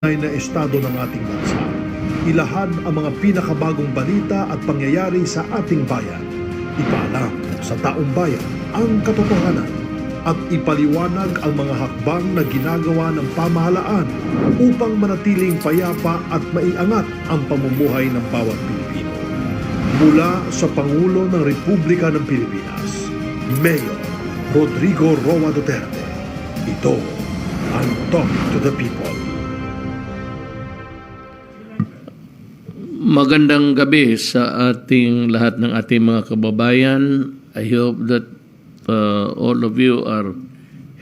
na estado ng ating bansa. Ilahad ang mga pinakabagong balita at pangyayari sa ating bayan. Ipaalam sa taong bayan ang katotohanan at ipaliwanag ang mga hakbang na ginagawa ng pamahalaan upang manatiling payapa at maiangat ang pamumuhay ng bawat Pilipino. Mula sa Pangulo ng Republika ng Pilipinas, Mayor Rodrigo Duterte. Ito ang Talk to the People. Magandang gabi sa ating lahat ng ating mga kababayan. I hope that all of you are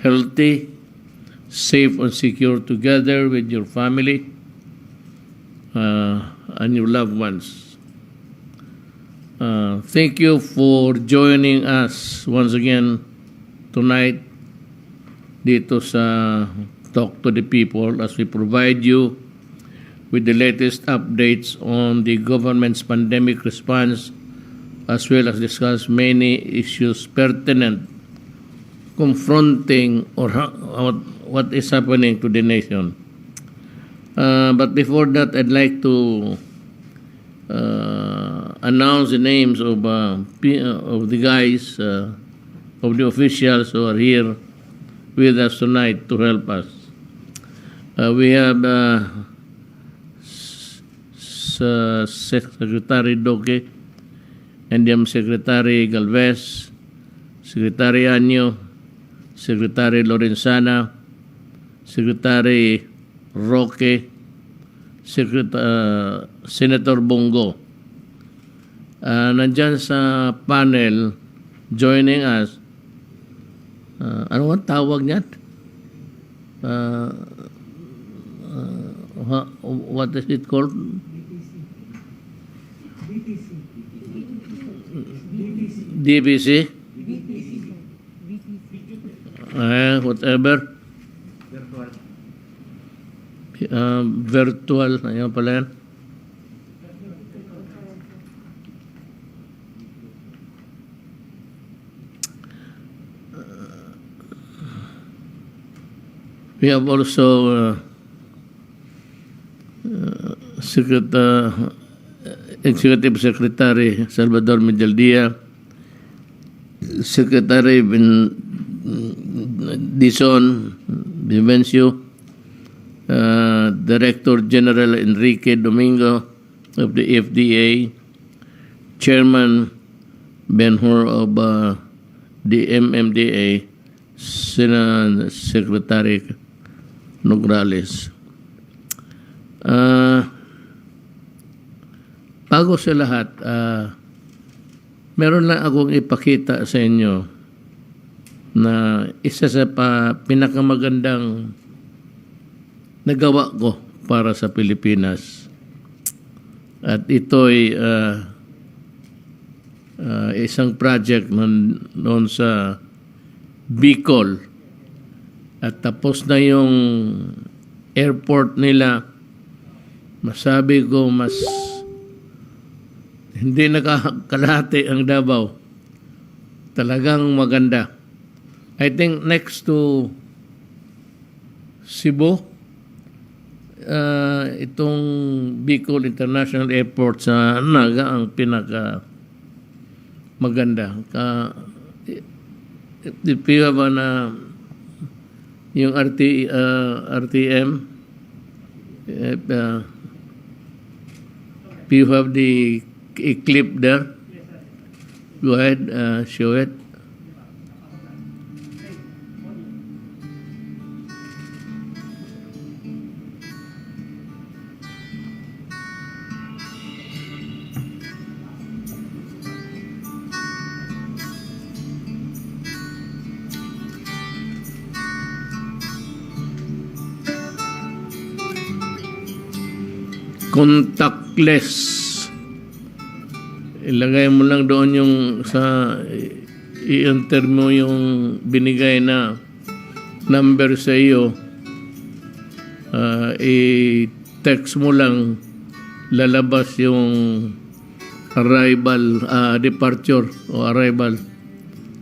healthy, safe and secure together with your family and your loved ones. Thank you for joining us once again tonight dito sa Talk to the People as we provide you with the latest updates on the government's pandemic response, as well as discuss many issues pertinent, confronting what is happening to the nation. But before that, I'd like to announce the names of the guys, of the officials who are here with us tonight to help us. We have Secretary Doke, NDM Secretary Galvez, Secretary Anyo, Secretary Lorenzana, Secretary Roque, Senator Bongo. Nandyan sa panel, joining us, ano ang tawag niyan? What is it called? DBC? Whatever. Virtual. Ayan pala yan. We have also Executive Secretary Salvador Medialdia, Secretary Dison Vivencio, Director General Enrique Domingo of the FDA, Chairman Ben-Hur of the MMDA, Secretary Nograles. Bago sa lahat, meron lang akong ipakita sa inyo na isa sa pinakamagandang nagawa ko para sa Pilipinas. At ito'y isang project noon sa Bicol. At tapos na yung airport nila. Masabi ko mas hindi nakakalahati ang Davao. Talagang maganda. I think next to Cebu, itong Bicol International Airport sa Naga ang pinaka maganda. If you have yung RTM, if you have the clip there, go ahead, show it. Contactless. Ilagay mo lang doon yung i-enter mo yung binigay na number sa iyo. I-text mo lang, lalabas yung departure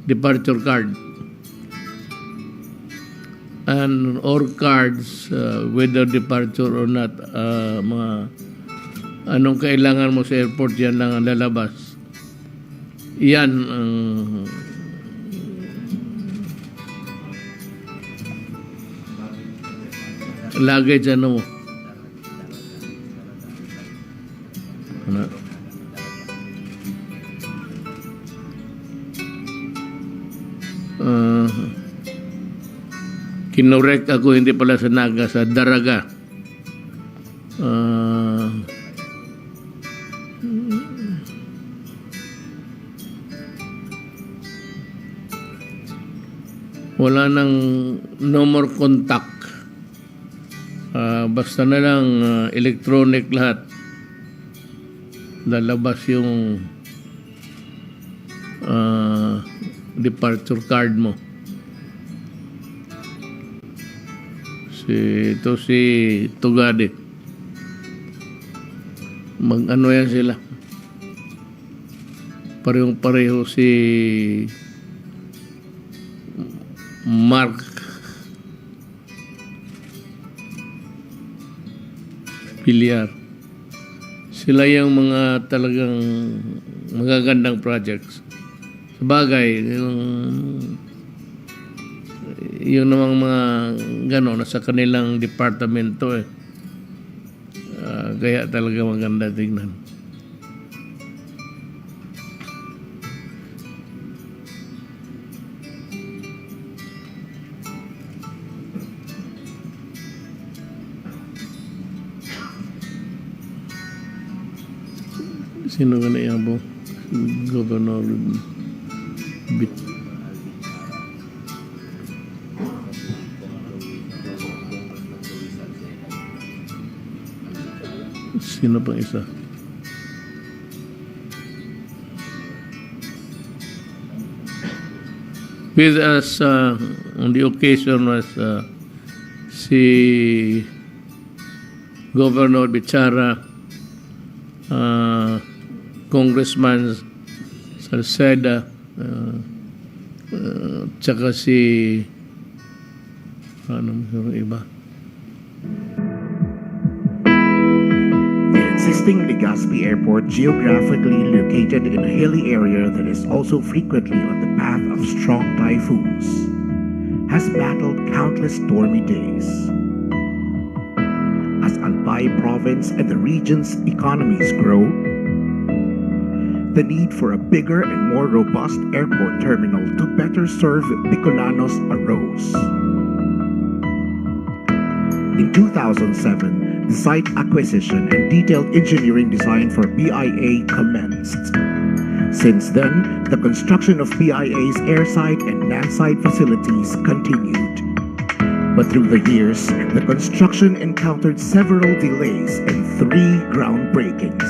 departure card. and or cards, whether departure or not, mga anong kailangan mo sa airport, yan lang ang lalabas. Yan ang luggage ano mo. Ano? Kinorek ako, hindi pala sa Naga, sa Daraga. Wala nang no more contact. Basta na lang electronic lahat. Lalabas yung departure card mo. Si Tugade. Mag-ano yan sila. Parehong-pareho si Mark Pilyar. Sila yung mga talagang magagandang projects. Sabagay, yung namang mga gano'n, nasa kanilang departamento eh. Kaya talaga maganda tingnan. Sino ka na yan po? Governor Bit. Sino pang isa? With us on the occasion was si Governor Bichara, Congressman Salceda, tsaka si iba. The existing Legazpi Airport, geographically located in a hilly area that is also frequently on the path of strong typhoons, has battled countless stormy days. As Albay province and the region's economies grow, the need for a bigger and more robust airport terminal to better serve Bicolanos arose. In 2007, the site acquisition and detailed engineering design for BIA commenced. Since then, the construction of BIA's airside and landside facilities continued. But through the years, the construction encountered several delays and 3 groundbreakings.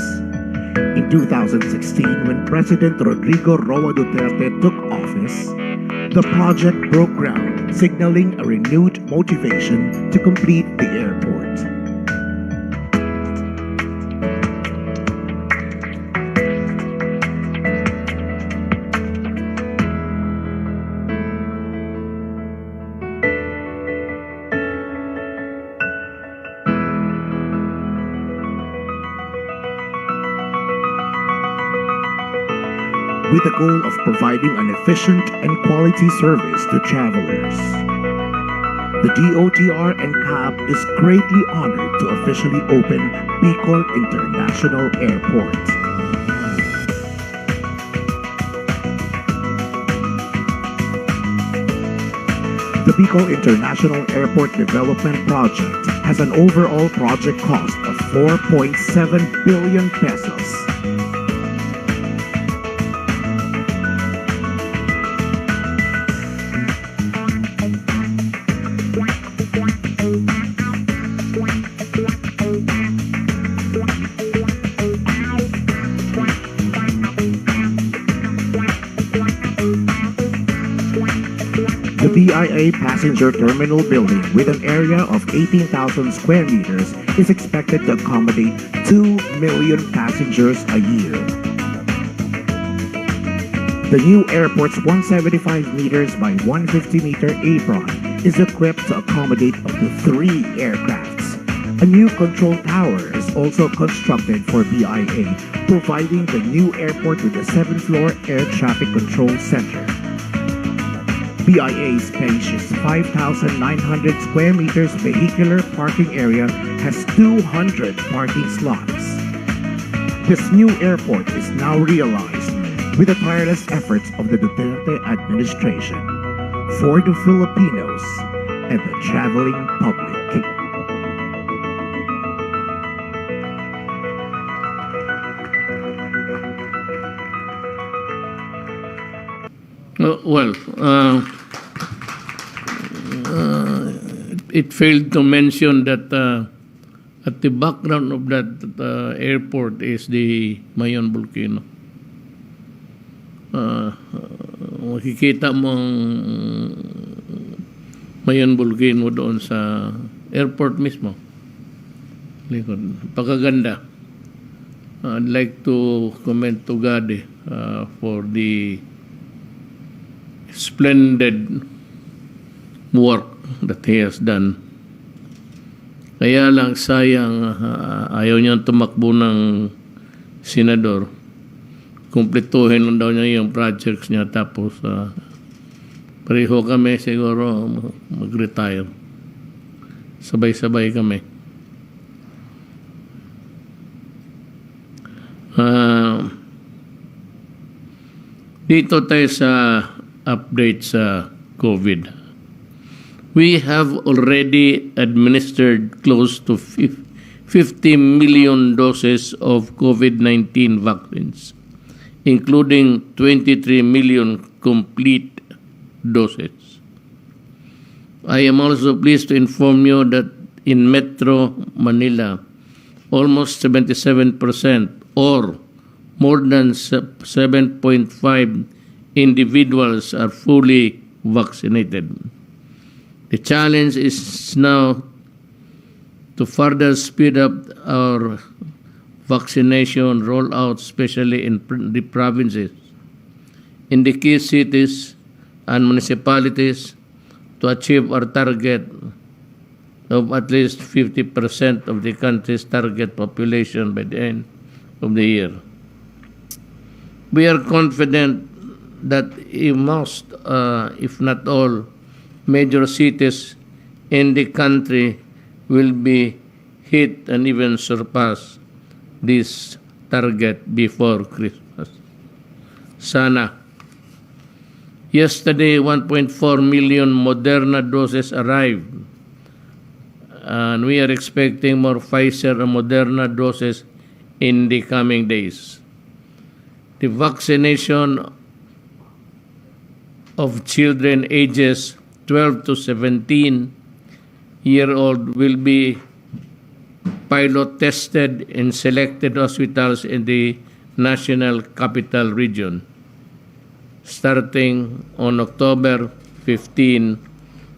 In 2016, when President Rodrigo Duterte took office, the project broke ground, signaling a renewed motivation to complete the airport. With the goal of providing an efficient and quality service to travelers. The DOTR and CAAP is greatly honored to officially open Bicol International Airport. The Bicol International Airport Development Project has an overall project cost of 4.7 billion pesos. The BIA passenger terminal building with an area of 18,000 square meters is expected to accommodate 2 million passengers a year. The new airport's 175 meters by 150 meter apron is equipped to accommodate up to 3 aircrafts. A new control tower is also constructed for BIA, providing the new airport with a 7th-floor air traffic control center. BIA's spacious 5,900 square meters vehicular parking area has 200 parking slots. This new airport is now realized with the tireless efforts of the Duterte administration for the Filipinos and the traveling public. It failed to mention that at the background of that airport is the Mayon volcano. Makikita mo ang Mayon volcano doon sa airport mismo. Likod. Pagkaganda. I'd like to commend to Gade for the splendid work that he has done. Kaya lang sayang ayaw niyang tumakbo ng senador. Kumpletuhin lang daw niya yung projects niya tapos pareho kami siguro mag-retire. Sabay-sabay kami. Dito tayo sa update sa COVID. We have already administered close to 50 million doses of COVID-19 vaccines, including 23 million complete doses. I am also pleased to inform you that in Metro Manila, almost 77% or more than 7.5 individuals are fully vaccinated. The challenge is now to further speed up our vaccination rollout, especially in the provinces, in the key cities and municipalities, to achieve our target of at least 50% of the country's target population by the end of the year. We are confident that most, if not all, major cities in the country will be hit and even surpass this target before Christmas. Sana. Yesterday, 1.4 million Moderna doses arrived, and we are expecting more Pfizer and Moderna doses in the coming days. The vaccination of children ages 12 to 17-year-old will be pilot tested in selected hospitals in the National Capital Region starting on October 15,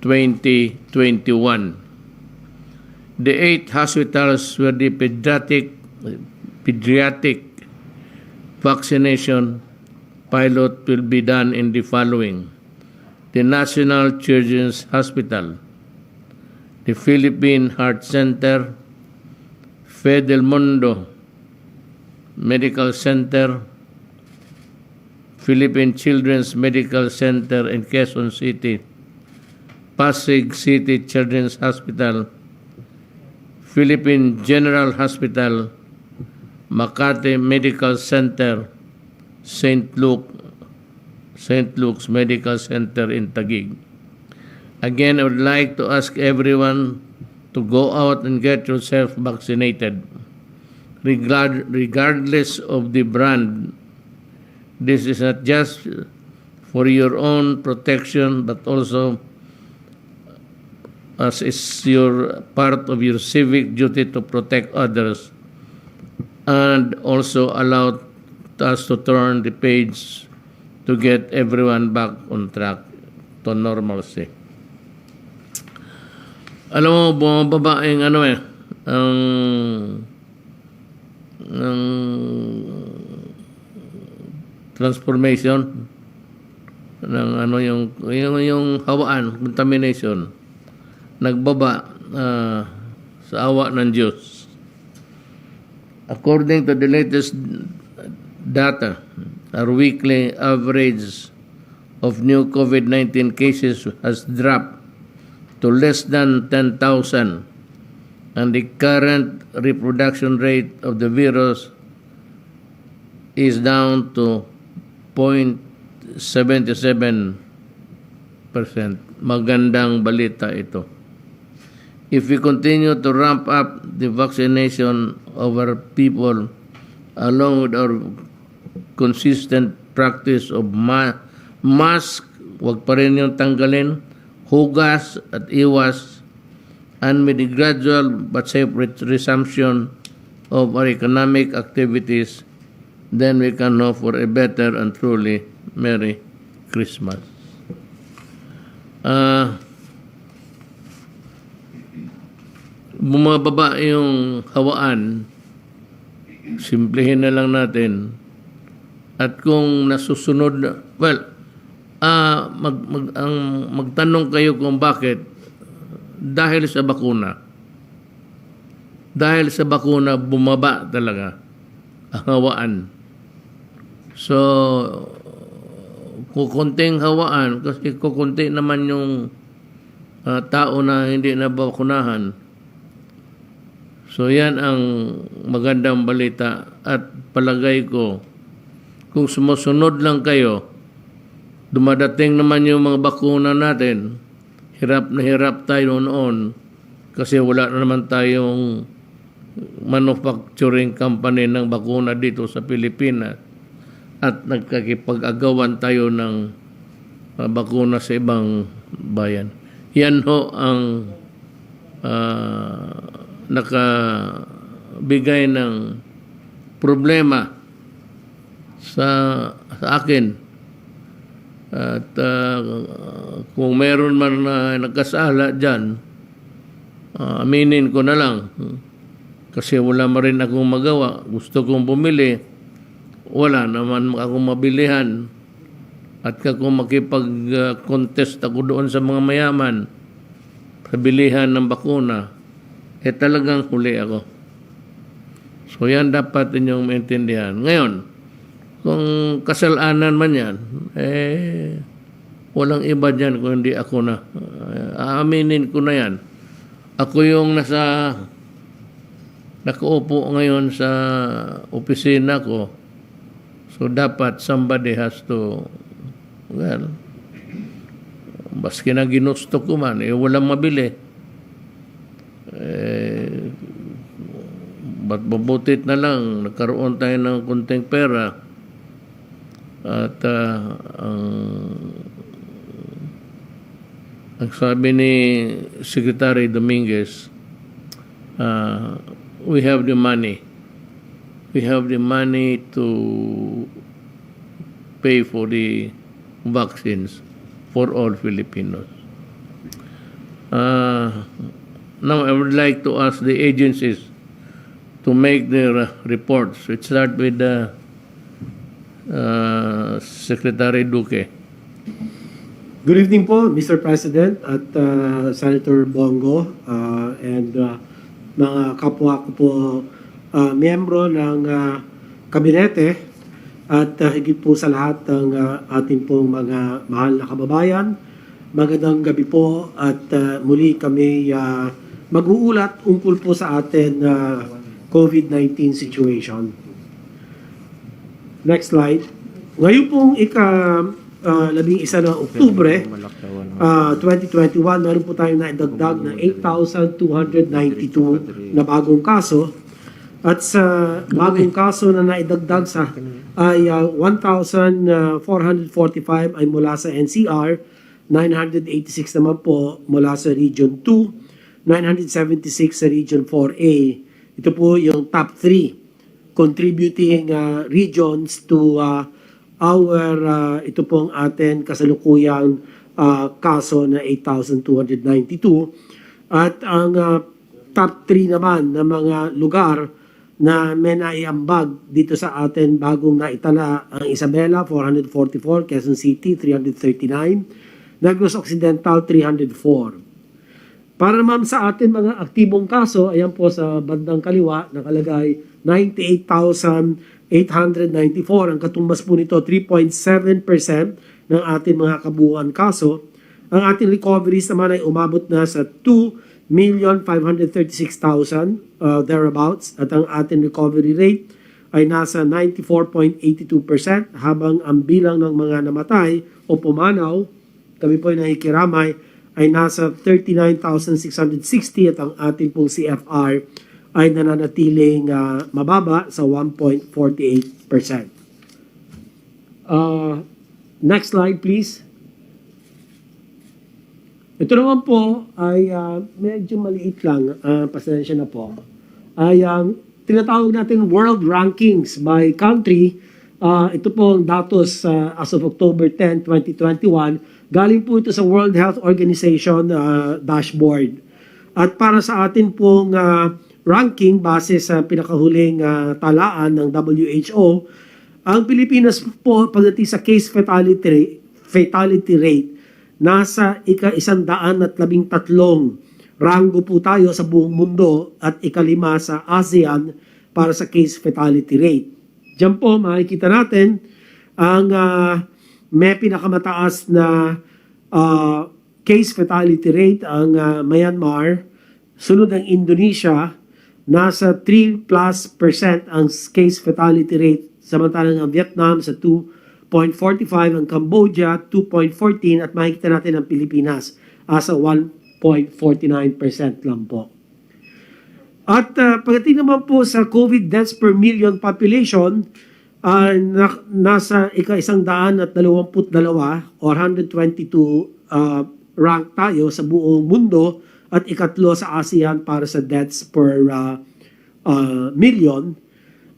2021. The 8 hospitals where the pediatric vaccination pilot will be done in the following: the National Children's Hospital, the Philippine Heart Center, Del Mundo Medical Center, Philippine Children's Medical Center in Quezon City, Pasig City Children's Hospital, Philippine General Hospital, Makati Medical Center, St. Luke's Medical Center in Taguig. Again, I would like to ask everyone to go out and get yourself vaccinated. Regardless of the brand, this is not just for your own protection, but also as is your part of your civic duty to protect others, and also allow us to turn the page to get everyone back on track to normalcy. Alam mo, bumababa ang transformation ng ano yung hawaan, contamination, nagbaba sa awa ng Diyos. According to the latest data, our weekly average of new COVID-19 cases has dropped to less than 10,000, and the current reproduction rate of the virus is down to 0.77%. Magandang balita ito. If we continue to ramp up the vaccination of our people along with our consistent practice of mask, wag pa rin yung tanggalin, hugas at iwas, and with the gradual but safe resumption of our economic activities, then we can hope for a better and truly Merry Christmas. Bumababa yung hawaan, simplihin na lang natin. At kung nasusunod, magtanong kayo kung bakit, dahil sa bakuna. Dahil sa bakuna, bumaba talaga ang hawaan. So, kukunting hawaan, kasi kukunti naman yung tao na hindi nabakunahan. So, yan ang magandang balita. At palagay ko, kung sumusunod lang kayo, dumadating naman yung mga bakuna natin, hirap na hirap tayo noon kasi wala na naman tayong manufacturing company ng bakuna dito sa Pilipinas at nagkakipag-agawan tayo ng bakuna sa ibang bayan. Yan ho ang nakabigay ng problema sa akin. At kung meron man na nagkasala dyan, aminin ko na lang. Kasi wala ma rin akong magawa. Gusto kong bumili, wala naman akong mabilihan. At kung makipag-contest ako doon sa mga mayaman sa bilihan ng bakuna, talagang huli ako. So yan dapat ninyong maintindihan. Ngayon, kung kasalanan man yan, walang iba dyan kung hindi ako na. Aaminin ko na yan. Ako yung nakaupo ngayon sa opisina ko. So dapat somebody has to, baski na ginusto ko man, walang mabili. Ba't mabutit na lang, nagkaroon tayo ng kunting pera. At ang sabi ni Secretary Dominguez, we have the money. We have the money to pay for the vaccines for all Filipinos. Now I would like to ask the agencies to make their reports. Let's start with Secretary Duque. Good evening po, Mr. President at Senator Bongo and mga kapwa ko po miyembro ng kabinete at higit po sa lahat ng ating pong mga mahal na kababayan. Magandang gabi po at muli kami mag-uulat ungkol po sa atin COVID-19 situation. Next slide. Ngayon pong ika-11 ng Oktubre 2021, meron po tayong naidagdag na 8,292 na bagong kaso. At sa bagong kaso na naidagdag ay 1,445 ay mula sa NCR, 986 naman po mula sa Region 2, 976 sa Region 4A. Ito po yung top 3 contributing regions to our ito pong atin kasalukuyang kaso na 8,292. At ang top 3 naman na mga lugar na may naiambag dito sa atin bagong naitala ang Isabela, 444, Quezon City, 339, Negros Occidental, 304. Para naman sa atin mga aktibong kaso, ayan po sa bandang kaliwa, nakalagay 98,894. Ang katumbas po nito, 3.7% ng ating mga kabuuan kaso. Ang ating recoveries naman ay umabot na sa 2,536,000 thereabouts, at ang ating recovery rate ay nasa 94.82%, habang ang bilang ng mga namatay o pumanaw, kami po ay nakikiramay, ay nasa 39,660, at ang ating pong CFR ay nananatiling mababa sa 1.48%. Next slide please. Ito naman po ay medyo maliit lang, pasensya na po, ay tinatawag natin world rankings by country. Ito po ang datos as of October 10, 2021. Galing po ito sa World Health Organization dashboard. At para sa atin pong ranking base sa pinakahuling talaan ng WHO, ang Pilipinas po pagdating sa case fatality rate, nasa ika-113 ranggo po tayo sa buong mundo at ika-5 sa ASEAN para sa case fatality rate. Diyan po makikita natin ang may pinakamataas na case fatality rate ang Myanmar, sunod ang Indonesia, nasa 3+% ang case fatality rate, samantalang ang Vietnam sa 2.45, ang Cambodia 2.14, at makikita natin ang Pilipinas sa 1.49% lang po. At pagdating naman po sa COVID deaths per million population, nasa ika-122 or 122 rank tayo sa buong mundo, at ikatlo sa ASEAN para sa deaths per million.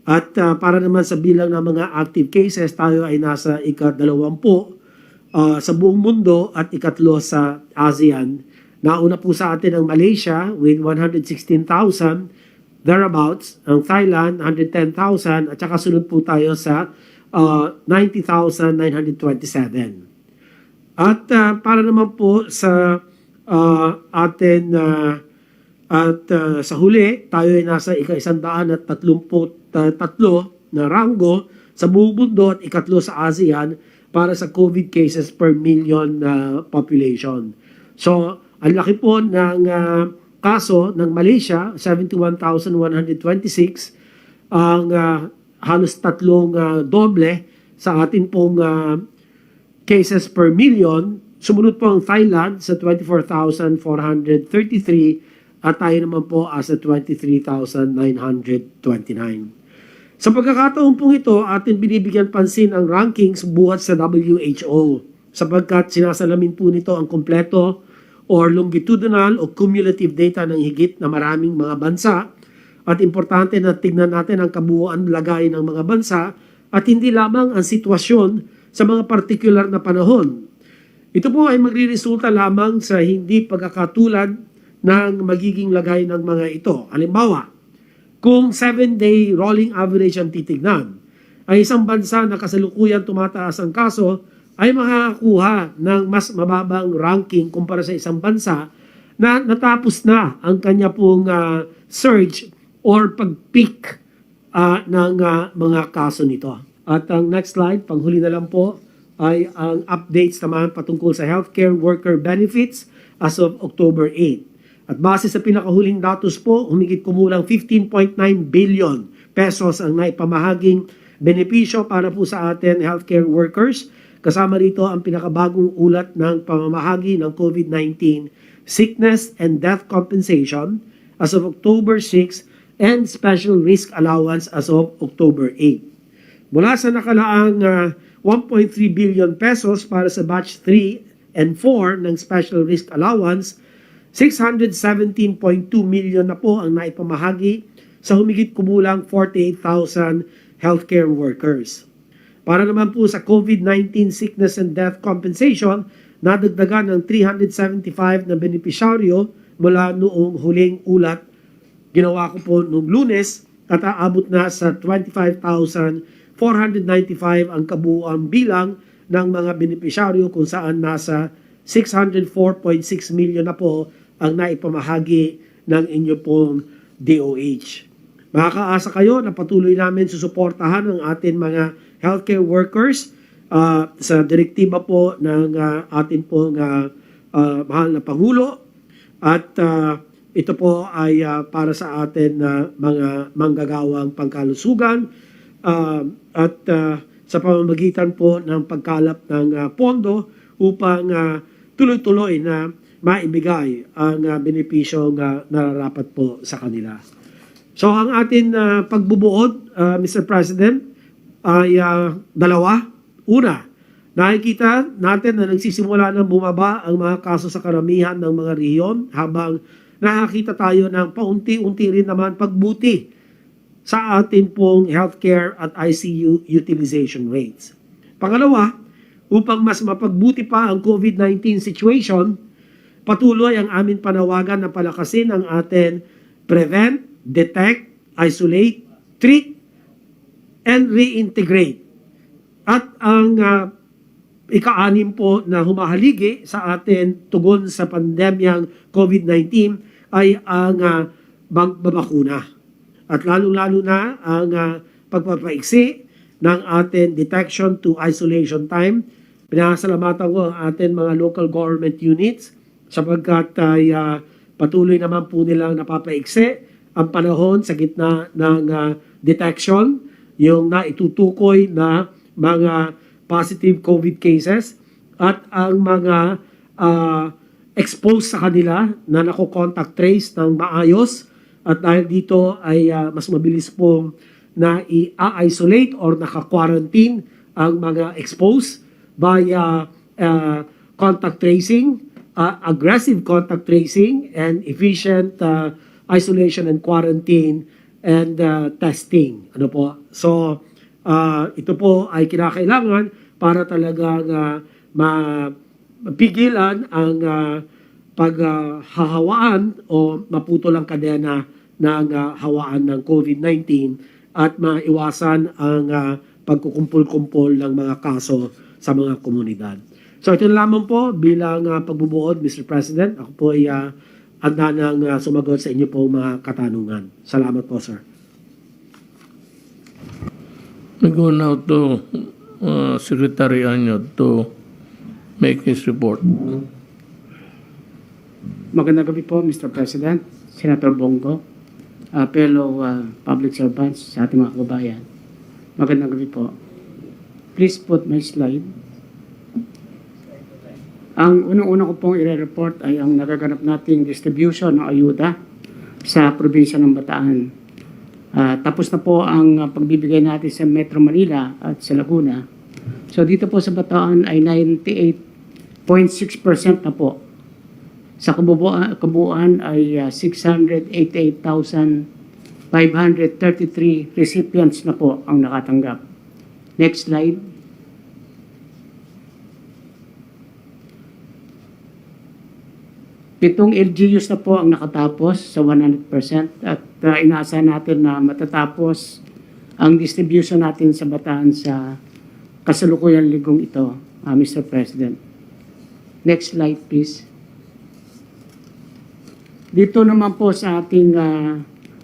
At para naman sa bilang ng mga active cases, tayo ay nasa ika-20 sa buong mundo at ikatlo sa ASEAN. Nauna po sa atin ang Malaysia with 116,000 thereabouts, ang Thailand 110,000, at saka sunod po tayo sa 90,927. At para naman po sa atin at sa huli, tayo ay nasa ika-133 na ranggo sa buong mundo at ikatlo sa ASEAN para sa COVID cases per million population. So, ang laki po ng kaso ng Malaysia, 71,126, ang halos tatlong doble sa atin pong cases per million. Sumunod po ang Thailand sa 24,433 at tayo naman po sa 23,929. Sa pagkakataon pong ito, atin binibigyan pansin ang rankings buhat sa WHO sapagkat sinasalamin po nito ang kompleto or longitudinal o cumulative data ng higit na maraming mga bansa, at importante na tignan natin ang kabuuan lagay ng mga bansa at hindi lamang ang sitwasyon sa mga partikular na panahon. Ito po ay magriresulta lamang sa hindi pagkakatulad ng magiging lagay ng mga ito. Halimbawa, kung 7-day rolling average ang titignan, ay isang bansa na kasalukuyan tumataas ang kaso ay makakakuha ng mas mababang ranking kumpara sa isang bansa na natapos na ang kanya pong surge or pag-peak ng mga kaso nito. At ang next slide, panghuli na lang po, ay ang updates naman patungkol sa healthcare worker benefits as of October 8. At base sa pinakahuling datos po, humigit kumulang 15.9 billion pesos ang naipamahaging benepisyo para po sa atin healthcare workers. Kasama rito ang pinakabagong ulat ng pamamahagi ng COVID-19 sickness and death compensation as of October 6 and special risk allowance as of October 8. Mula sa nakalaang 1.3 billion pesos para sa batch 3 and 4 ng special risk allowance, 617.2 million na po ang naipamahagi sa humigit kumulang 48,000 healthcare workers. Para naman po sa COVID-19 sickness and death compensation, nadagdagan ng 375 na benepisyaryo mula noong huling ulat. Ginawa ko po noong Lunes at aabot na sa 25,495 ang kabuuang bilang ng mga benepisyaryo kung saan nasa 604.6 million na po ang naipamahagi ng inyo pong DOH. Makakaasa kayo na patuloy namin susuportahan ang ating mga healthcare workers sa direktiba po ng ating pong mahal na Pangulo at ito po ay para sa atin na mga manggagawang pangkalusugan at sa pamamagitan po ng pagkalap ng pondo upang tuloy-tuloy na maibigay ang benepisyong nararapat po sa kanila. So ang atin pagbubuod, Mr. President, ay dalawa. Una, nakikita natin na nagsisimula ng bumaba ang mga kaso sa karamihan ng mga rehiyon habang nakakita tayo ng paunti-unti rin naman pagbuti sa atin pong healthcare at ICU utilization rates. Pangalawa, upang mas mapagbuti pa ang COVID-19 situation, patuloy ang aming panawagan na palakasin ang atin prevent, detect, isolate, treat, and reintegrate. At ang ika-anim po na humahaligi sa atin tugon sa pandemyang COVID-19 ay ang pagbabakuna. At lalong-lalo na ang pagpapaiksi ng ating detection to isolation time. Pinasalamatan ko ang ating mga local government units sapagkat ay patuloy naman po nilang napapaiksi ang panahon sa gitna ng detection, yung naitutukoy na mga positive COVID cases at ang mga exposed sa kanila na nako-contact trace ng maayos at dahil dito ay mas mabilis pong na i-isolate or naka-quarantine ang mga exposed via contact tracing, aggressive contact tracing, and efficient isolation and quarantine and testing. Ano po? So, ito po ay kinakailangan para talagang mapigilan ang paghahawaan o maputol ang kadena ng hawaan ng COVID-19 at maiwasan ang pagkukumpul-kumpol ng mga kaso sa mga komunidad. So ito lamang po bilang pagbubuod, Mr. President. Ako po ay handa nang sumagot sa inyo po mga katanungan. Salamat po, sir. We go now to Secretary Anyo to make his report. Magandang gabi po, Mr. President, Senator Bongo, fellow public servants sa ating mga kababayan. Magandang gabi po. Please put my slide. Ang unang-una ko pong i-report ay ang nagaganap nating distribution ng ayuda sa probinsya ng Bataan. Tapos na po ang pagbibigay natin sa Metro Manila at sa Laguna. So dito po sa Bataan ay 98.6% na po. Sa kabuuan ay 688,533 recipients na po ang nakatanggap. Next slide. Pitong LGUs na po ang nakatapos sa 100% at inaasahan natin na matatapos ang distribution natin sa Bataan sa kasalukuyang linggong ito, Mr. President. Next slide, please. Dito naman po sa ating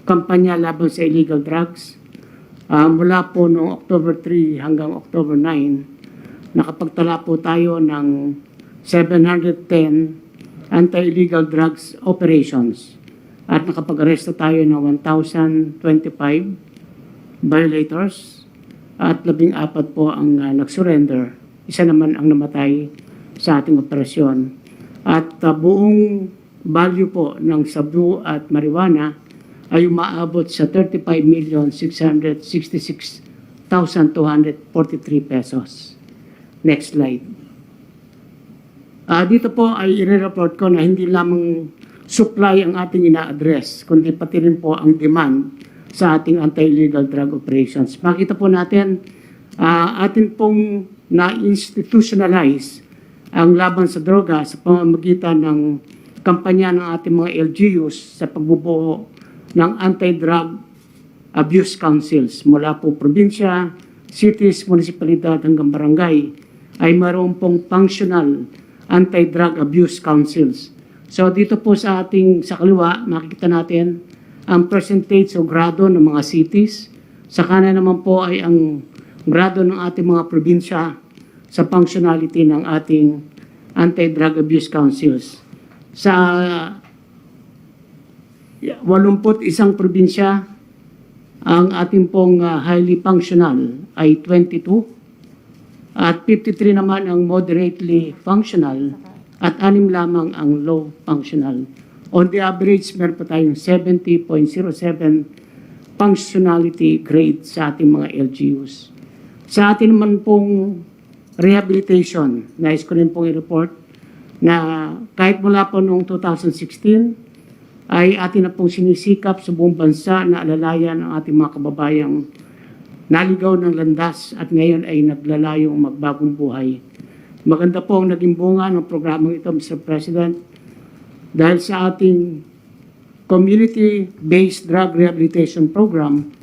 kampanya laban sa illegal drugs, mula po noong October 3 hanggang October 9, nakapagtala po tayo ng 710 anti-illegal drugs operations at nakapag-aresto tayo ng 1,025 violators at 14 po ang nag-surrender. Isa naman ang namatay sa ating operasyon. At buong value po ng sabu at marijuana ay umaabot sa 35,666,243 pesos. Next slide. Dito po ay i-report ko na hindi lamang supply ang ating ina-address, kundi pati rin po ang demand sa ating anti-illegal drug operations. Makita po natin, atin pong na-institutionalize ang laban sa droga sa pamamagitan ng kampanya ng ating mga LGUs sa pagbubuo ng anti-drug abuse councils mula po probinsya, cities, munisipalidad hanggang barangay ay mayroon pong functional anti-drug abuse councils. So dito po sa kaliwa, makikita natin ang percentage o grado ng mga cities. Sa kanan naman po ay ang grado ng ating mga probinsya sa functionality ng ating anti-drug abuse councils. Sa 81 probinsya, ang ating pong highly functional ay 22 at 53 naman ang moderately functional at 6 lamang ang low functional. On the average, meron po tayong 70.07 functionality grade sa ating mga LGUs. Sa atin naman pong rehabilitation, nais ko rin pong i-report na kahit mula po noong 2016 ay atin na pong sinisikap sa buong bansa na alalayan ang ating mga kababayang naligaw ng landas at ngayon ay naglalayong magbagong buhay. Maganda po ang naging bunga ng programang ito, Mr. President, dahil sa ating community-based drug rehabilitation program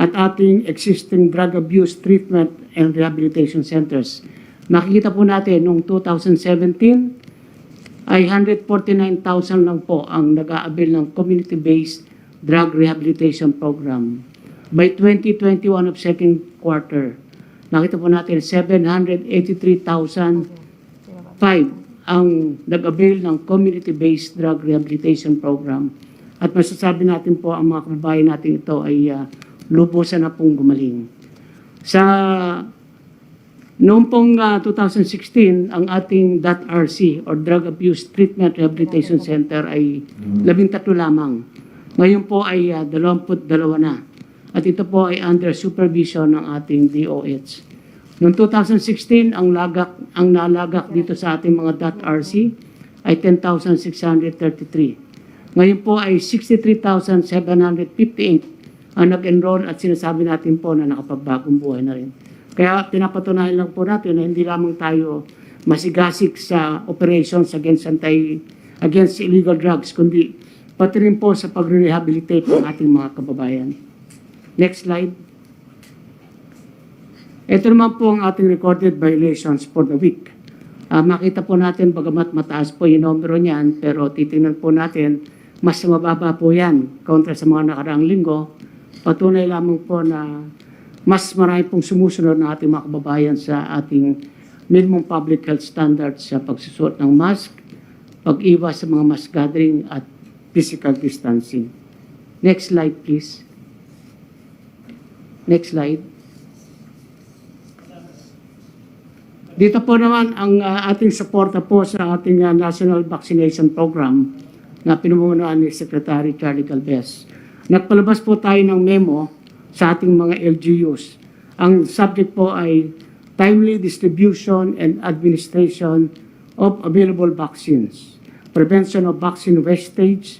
at ating existing drug abuse treatment and rehabilitation centers. Makikita po natin noong 2017 ay 149,000 lang po ang nag-aabil ng community-based drug rehabilitation program. By 2021 of second quarter, nakita po natin 783,005 ang nag-avail ng community-based drug rehabilitation program. At masasabi natin po ang mga kababayan natin ito ay lubusan na pong gumaling. Sa noong pong 2016, ang ating DAT-RC or Drug Abuse Treatment Rehabilitation Center ay 13 lamang. Ngayon po ay 22 na. At ito po ay under supervision ng ating DOH. Noong 2016, ang nalagak dito sa ating mga DAT-RC ay 10,633. Ngayon po ay 63,758 ang nag-enroll at sinasabi natin po na nakapagbagong buhay na rin. Kaya pinapatunayan lang po natin na hindi lamang tayo masigasig sa operations against illegal drugs, kundi pati rin po sa pag-rehabilitate ng ating mga kababayan. Next slide. Ito naman po ang ating recorded violations for the week. Makita po natin, bagamat mataas po yung numero niyan, pero titingnan po natin, mas mababa po yan kontra sa mga nakaraang linggo. Patunay lamang po na mas marami pong sumusunod ng ating mga kababayan sa ating minimum public health standards sa pagsusuot ng mask, pag-iwas sa mga mass gathering at physical distancing. Next slide, please. Next slide. Dito po naman ang ating suporta po sa ating National Vaccination Program na pinamumunuan ni Secretary Charlie Galvez. Nagpalabas po tayo ng memo sa ating mga LGUs. Ang subject po ay timely distribution and administration of available vaccines, prevention of vaccine wastage,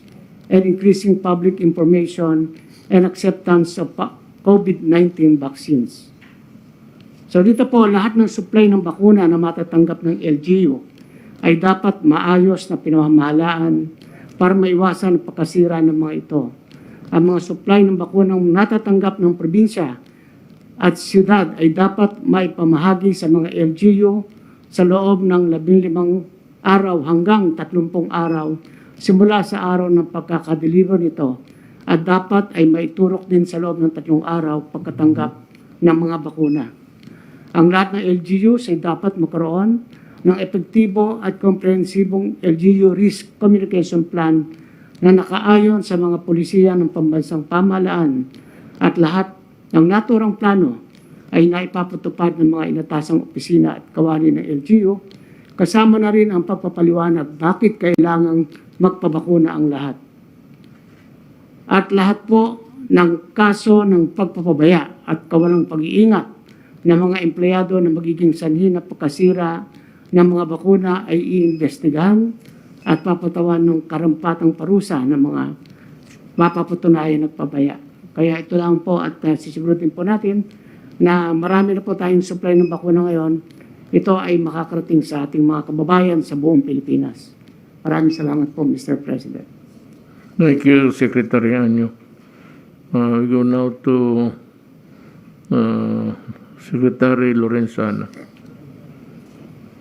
and increasing public information and acceptance of COVID-19 vaccines. So dito po, lahat ng supply ng bakuna na matatanggap ng LGU ay dapat maayos na pinamamahalaan para maiwasan ang pagkasira ng mga ito. Ang mga supply ng bakunang natatanggap ng probinsya at siyudad ay dapat maipamahagi sa mga LGU sa loob ng 15 araw hanggang 30 araw simula sa araw ng pagkakadeliver nito at dapat ay maiturok din sa loob ng 3 araw pagkatanggap ng mga bakuna. Ang lahat ng LGUs ay dapat magkaroon ng epektibo at komprehensibong LGU Risk Communication Plan na nakaayon sa mga pulisiya ng pambansang pamahalaan at lahat ng naturang plano ay naipapatupad ng mga inatasang opisina at kawani ng LGU, kasama na rin ang pagpapaliwanag bakit kailangang magpabakuna ang lahat. At lahat po ng kaso ng pagpapabaya at kawalang pag-iingat ng mga empleyado na magiging sanhi na pagkasira ng mga bakuna ay iimbestigahan at papatawan ng karampatang parusa ng mga mapapatunayan nagpabaya. Kaya ito lang po at sisigurutin po natin na marami na po tayong supply ng bakuna ngayon. Ito ay makakarating sa ating mga kababayan sa buong Pilipinas. Maraming salamat po, Mr. President. Thank you, Secretary Anyo. We go now to Secretary Lorenzana.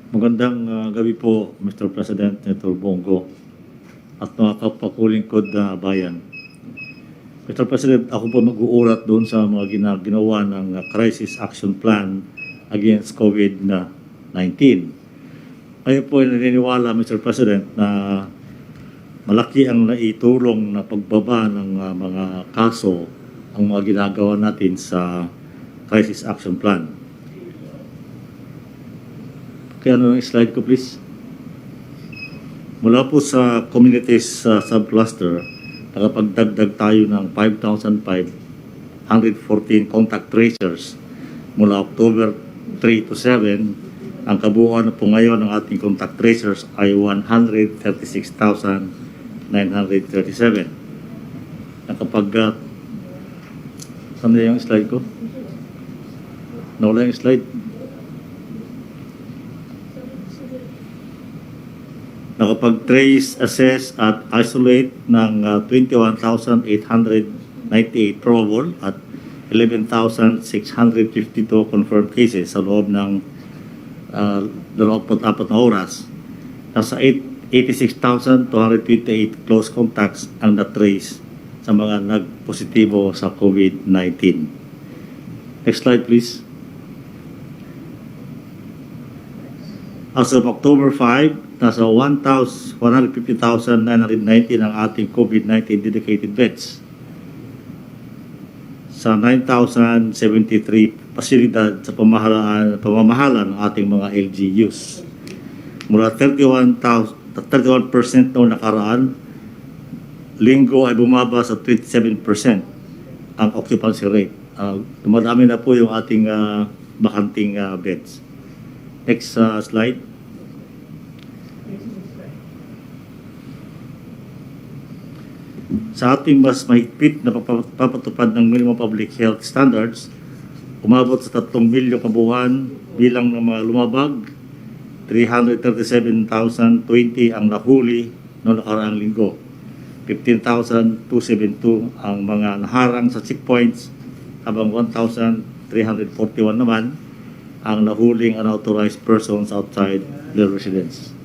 Magandang gabi po, Mr. President, Senator Bongo, at mga kapakulingkod na bayan. Mr. President, ako po mag-uulat doon sa mga ginawa ng Crisis Action Plan against COVID-19. Ngayon po ay naniniwala, Mr. President, na malaki ang naitulong na pagbaba ng mga kaso ang mga ginagawa natin sa Crisis Action Plan. Kaya ano yung slide ko, please? Mula po sa communities subcluster, nakapagdagdag tayo ng 5,514 contact tracers mula October 3 to 7. Ang kabuuan po ngayon ng ating contact tracers ay 136,937. Saan na yung slide ko? Nawala yung slide. Nakapag-trace, assess at isolate ng 21,898 probable at 11,652 confirmed cases sa loob ng 24 na oras. Nasa 86,228 close contacts ang na-trace sa mga nagpositibo sa COVID-19. Next slide, please. As of October 5, nasa 150,919 ang ating COVID-19 dedicated beds sa 9,073 pasilidad sa pamamahala ng ating mga LGUs. Mula 31% noong nakaraan, linggo ay bumaba sa 27% ang occupancy rate. Dumadami na po yung ating bakanting beds. Next slide. Sa ating mas mahigpit na papatupad ng minimum public health standards, umabot sa 3 milyong kabuuan bilang ng mga lumabag, 337,020 ang nahuli noong nakaraang linggo. 15,272 ang mga naharang sa checkpoints, habang 1,341 naman ang nahuling unauthorized persons outside their residence.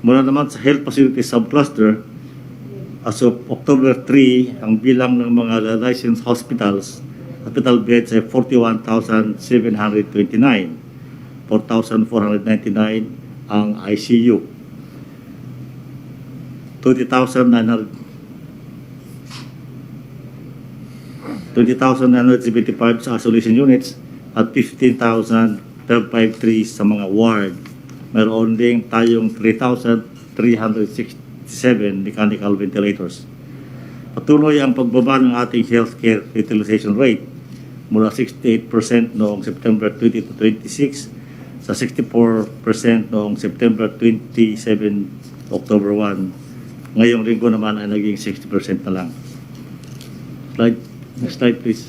Mula naman sa health facility subcluster, as of October 3, ang bilang ng mga licensed hospital beds ay 41,729. 4,499 ang ICU. 20,975 sa isolation units at 15,553 sa mga ward. Meron din tayong 3,367 mechanical ventilators. Patuloy ang pagbaba ng ating healthcare utilization rate mula 68% noong September 20 to 26 sa 64% noong September 27, October 1. Ngayong linggo naman ay naging 60% na lang. Next slide please.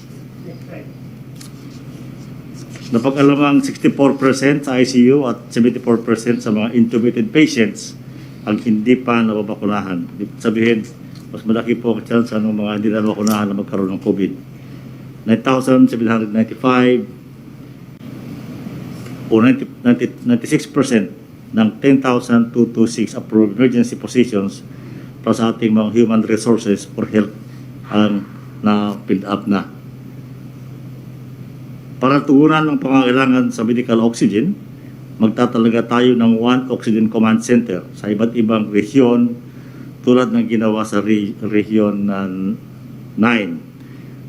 Napag-alamang 64% sa ICU at 74% sa mga intubated patients ang hindi pa nababakunahan. Sabihin, mas malaki po ang chance ng mga hindi nababakunahan na magkaroon ng COVID. 9,795 o 96% ng 10,226 approved emergency positions para sa ating mga human resources for health ang na-build up na. Para tugunan ng pangangailangan sa medical oxygen, magtatalaga tayo ng one oxygen command center sa iba't ibang rehiyon tulad ng ginawa sa rehiyon 9.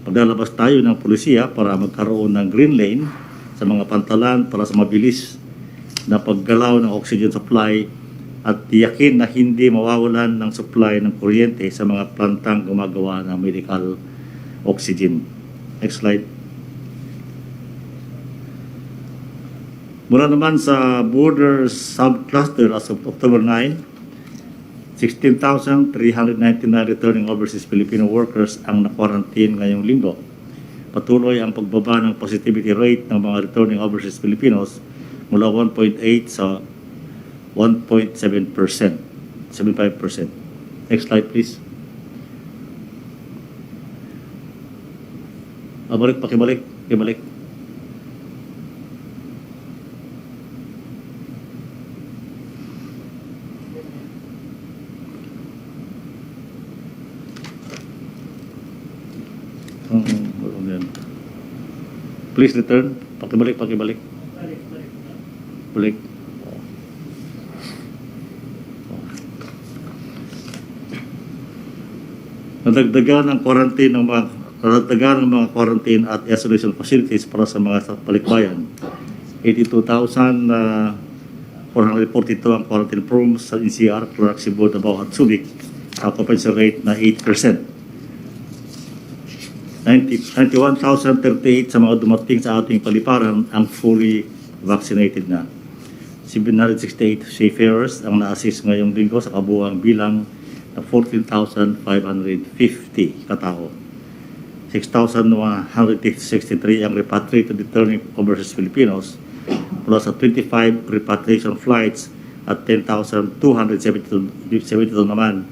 Maglalabas tayo ng pulisiya para magkaroon ng green lane sa mga pantalan para sa mabilis na paggalaw ng oxygen supply at tiyakin na hindi mawawalan ng supply ng kuryente sa mga plantang gumagawa ng medical oxygen. Next slide. Mula naman sa border subcluster as of October 9, 16,399 returning overseas Filipino workers ang na-quarantine ngayong linggo. Patuloy ang pagbaba ng positivity rate ng mga returning overseas Filipinos mula 1.8 sa 1.7%. 75%. Next slide, please. Pakibalik. Please return. Pakibalik. Balik. Nadagdagan ng mga quarantine at isolation facilities para sa mga balikbayan. 82,442 ang quarantine rooms sa NCR, Clark, Cebu, Davao at Subic. Occupancy rate na 8%. 91,038 sa mga dumating sa ating paliparan ang fully vaccinated na. 768 seafarers ang na-assist ngayong linggo sa kabuuang bilang na 14,550 katao. 6,163 ang repatriated returning overseas Filipinos mula sa 25 repatriation flights at 10,272 naman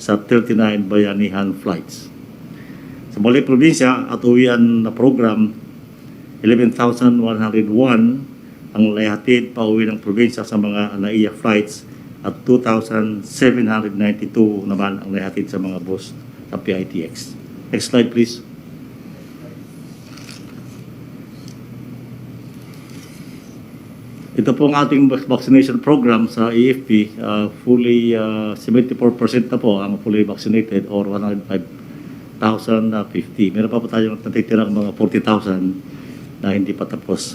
sa 39 bayanihan flights. Sa Bali probinsya at uwian na program, 11,101 ang naihatid pa uwi ng probinsya sa mga NAIA flights at 2,792 naman ang naihatid sa mga bus sa PITX. Next slide, please. Ito po ang ating vaccination program sa AFP. Fully 74% na po ang fully vaccinated or 105,050. Meron pa po tayong natitirang mga 40,000 na hindi pa tapos.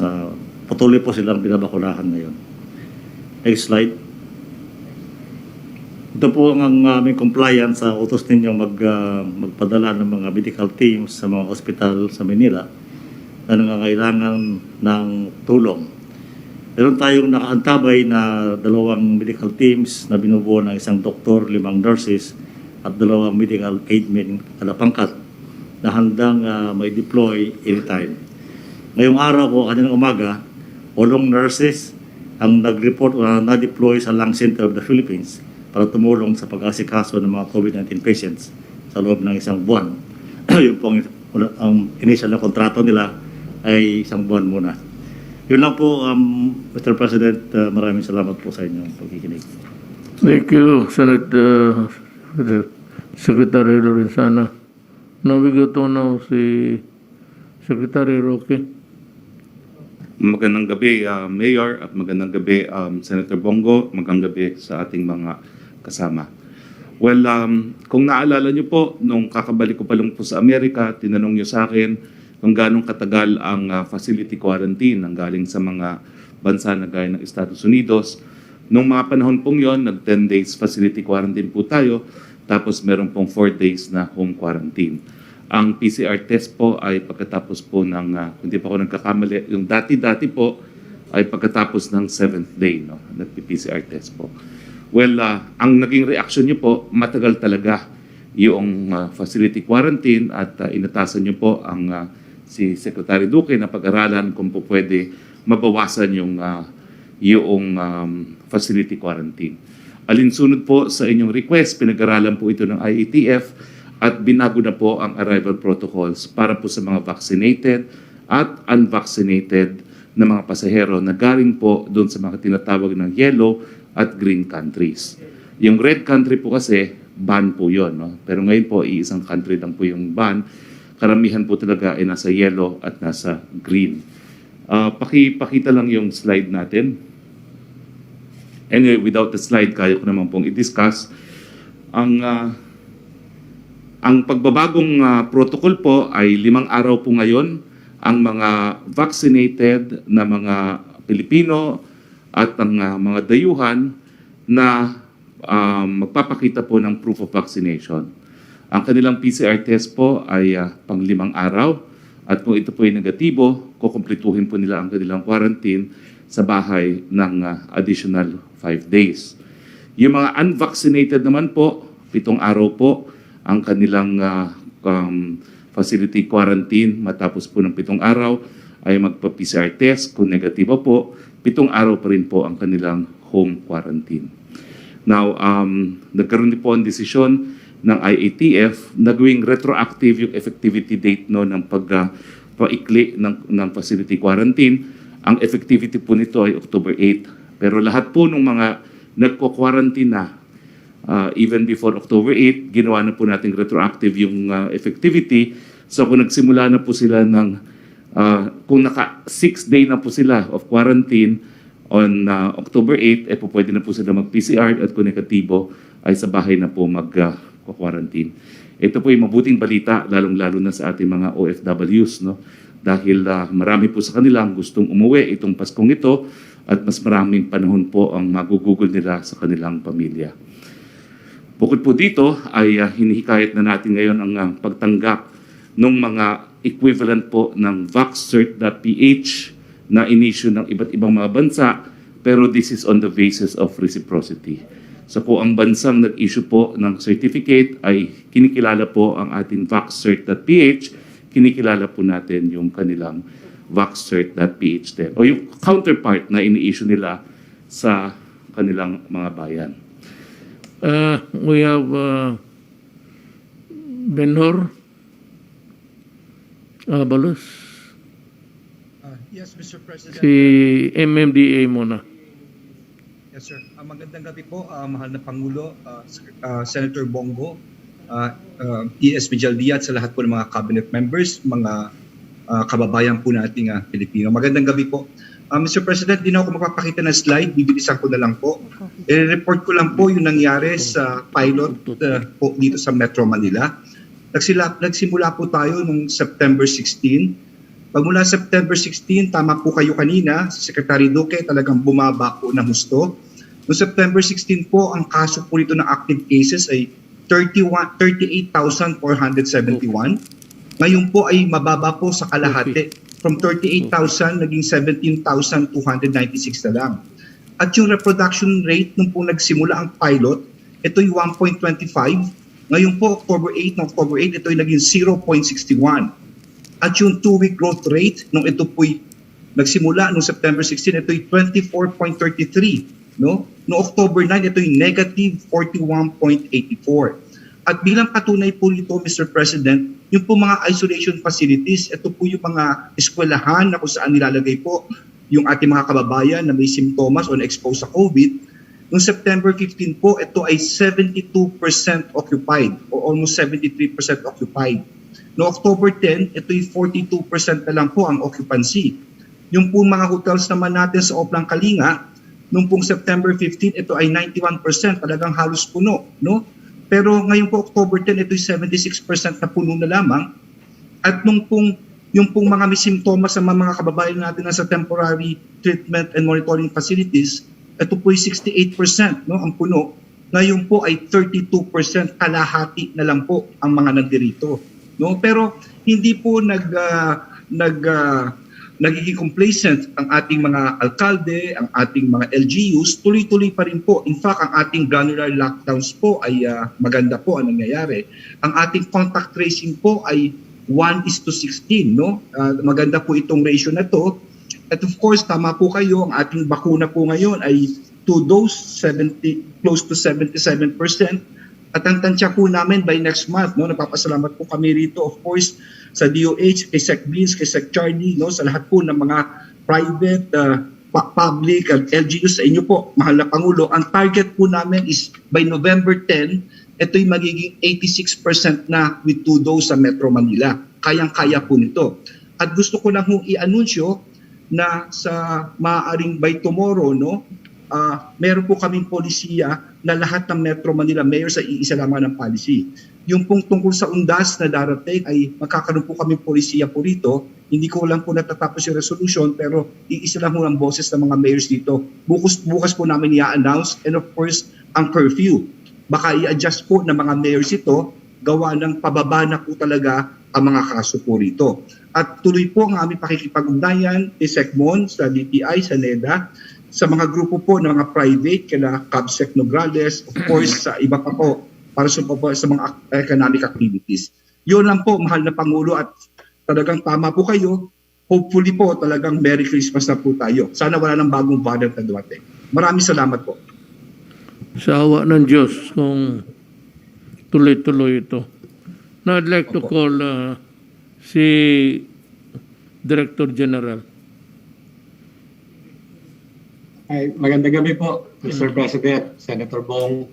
Patuloy po silang binabakunahan ngayon. Next slide. Ito po ang aming compliance sa utos ninyong magpadala ng mga medical teams sa mga hospital sa Manila na nangangailangan ng tulong. Meron tayong nakaantabay na 2 medical teams na binubuo ng 1 doktor, 5 nurses at 2 medical aidmen kada pangkat na handang may deploy anytime. Ngayong araw po, kaninang umaga, 8 nurses ang nag-report o na-deploy sa Lung Center of the Philippines para tumulong sa pag-asikaso ng mga COVID-19 patients sa loob ng 1 buwan. Yung pong ang initial na kontrato nila ay 1 buwan muna. Yun lang po, Mr. President, maraming salamat po sa inyong pagkikinig. Thank you, Senator Secretary Lorenzana. Now we go to now si Secretary Roque. Magandang gabi, Mayor, at magandang gabi, Senator Bongo. Magandang gabi sa ating mga kasama. Well, kung naalala niyo po, nung kakabalik ko pa lang po sa Amerika, tinanong niyo sa akin kung gano'ng katagal ang facility quarantine ang galing sa mga bansa na gaya ng Estados Unidos. Nung mga panahon pong yon, nag 10 days facility quarantine po tayo, tapos meron pong 4 days na home quarantine. Ang PCR test po ay pagkatapos po ng, hindi pa ako nagkakamali, yung dati-dati po ay pagkatapos ng 7th day, no? Nag-PCR test po. Well, ang naging reaction niyo po, matagal talaga yung facility quarantine at inatasan niyo po ang si Secretary Duque na pag-aralan kung po pwede mabawasan yung facility quarantine. Alinsunod po sa inyong request, pinag-aralan po ito ng IATF at binago na po ang arrival protocols para po sa mga vaccinated at unvaccinated na mga pasahero na galing po doon sa mga tinatawag ng yellow at green countries. Yung red country po kasi, ban po yun. No? Pero ngayon po, iisang country lang po yung ban. Karamihan po talaga ay nasa yellow at nasa green. Pakita lang yung slide natin. Anyway, without the slide, kaya ko naman pong i-discuss. Ang pagbabagong protocol po ay 5 araw po ngayon. Ang mga vaccinated na mga Pilipino at ang mga dayuhan na magpapakita po ng proof of vaccination. Ang kanilang PCR test po ay pang 5 araw at kung ito po ay negatibo, kukumplituhin po nila ang kanilang quarantine sa bahay ng additional 5 days. Yung mga unvaccinated naman po, 7 araw po ang kanilang facility quarantine. Matapos po ng 7 araw ay magpa-PCR test. Kung negatibo po, 7 araw pa rin po ang kanilang home quarantine. Now, nagkaroon din po ang desisyon ng IATF na gawing retroactive yung effectivity date no, ng paikli ng facility quarantine. Ang effectivity po nito ay October 8. Pero lahat po ng mga nagko-quarantine na even before October 8, ginawa na po natin retroactive yung effectivity. So kung nagsimula na po sila ng, kung naka 6 day na po sila of quarantine on October 8, po pwede na po sila mag-PCR at kung negatibo ay sa bahay na po mag-quarantine. Ito po yung mabuting balita, lalong-lalo na sa ating mga OFWs, no? Dahil marami po sa kanila ang gustong umuwi itong Paskong ito at mas maraming panahon po ang magugugol nila sa kanilang pamilya. Bukod po dito ay hinihikayat na natin ngayon ang pagtanggap ng mga equivalent po ng vaccert.ph na inisyu ng iba't ibang mga bansa, pero this is on the basis of reciprocity. So kung ang bansang nag-issue po ng certificate ay kinikilala po ang ating vaccert.ph, kinikilala po natin yung kanilang vaccert.ph din, o yung counterpart na ini-issue nila sa kanilang mga bayan. We have Benhor Abalos. Yes, Mr. President. Si MMDA muna. Yes, sir. Magandang gabi po, mahal na Pangulo, Senator Bongo, E.S. Villaldia at sa lahat po ng mga cabinet members, mga kababayan po nating Pilipino. Magandang gabi po. Mr. President, di na ako magpapakita ng slide, bibilisan ko na lang po. I-report ko lang po yung nangyari sa pilot po dito sa Metro Manila. Nagsimula po tayo noong September 16. Pagmula September 16, tama po kayo kanina, si Secretary Duque talagang bumaba po ng husto. Noong September 16 po, ang kaso po dito ng active cases ay 38,471. Ngayon po ay mababa po sa kalahati. From 38,000, naging 17,296 na lang. At yung reproduction rate nung po nagsimula ang pilot, ito yung 1.25. Ngayon po, October 8, ito ay naging 0.61. At yung 2-week growth rate, nung ito po'y nagsimula noong September 16, ito ay 24.33. No? Noong October 9, ito ay negative 41.84. At bilang patunay po nito, Mr. President, yung po mga isolation facilities, ito po yung mga eskwelahan na kung saan nilalagay po yung ating mga kababayan na may simptomas o na-expose sa COVID. Noong September 15 po, ito ay 72% occupied o almost 73% occupied. Noong October 10, ito ay 42% na lang po ang occupancy. Yung po mga hotels naman natin sa Oplang Kalinga, noong pong September 15, ito ay 91%, talagang halos puno, no? Pero ngayon po October 10, ito ay 76% na puno na lamang. At yung pong mga may simptomas sa mga kababayan natin na sa temporary treatment and monitoring facilities, ito po ay 68%, no, ang puno. Ngayon po ay 32%, kalahati na lang po ang mga nandirito. No? Pero hindi po nagiging complacent ang ating mga alkalde, ang ating mga LGUs, tuloy-tuloy pa rin po. In fact, ang ating granular lockdowns po ay maganda po ang nangyayari. Ang ating contact tracing po ay 1:16. No? Maganda po itong ratio na to. At of course, tama po kayo, ang ating bakuna po ngayon ay 2 dose, close to 77%. At ang tansya po namin by next month, no, napapasalamat po kami rito, of course, sa DOH, kay Sec Beans, kay Sec Charlie, no, sa lahat po ng mga private, public, at LGUs sa inyo po, mahal na Pangulo. Ang target po namin is by November 10, ito'y magiging 86% na with 2 dose sa Metro Manila. Kayang-kaya po nito. At gusto ko lang hong i-anunsyo na sa maaaring by tomorrow, no, meron po kaming polisiya na lahat ng Metro Manila Mayor sa iisa lamang ng policy. Yung pong tungkol sa undas na darating ay magkakaroon po kami polisiya po rito. Hindi ko lang po natatapos yung resolution pero iisa lang po ang boses ng mga mayors dito. Bukas po namin i-announce and of course ang curfew. Baka i-adjust po ng mga mayors ito gawa ng pababa na po talaga ang mga kaso po rito. At tuloy po ang aming pakikipag-ugnayan kay SecMon, sa DTI, sa NEDA, sa mga grupo po ng mga private, kila CABSEC Nograles, of course sa iba pa po para sa mga economic activities. Yun lang po, mahal na Pangulo, at talagang tama po kayo. Hopefully po talagang Merry Christmas na po tayo. Sana wala nang bagong variant na dumating. Maraming salamat po. Sa awa ng Diyos kung tuloy-tuloy ito. Now I'd like to call si Director General. Ay, magandang gabi po, Mr. President, Senator Bong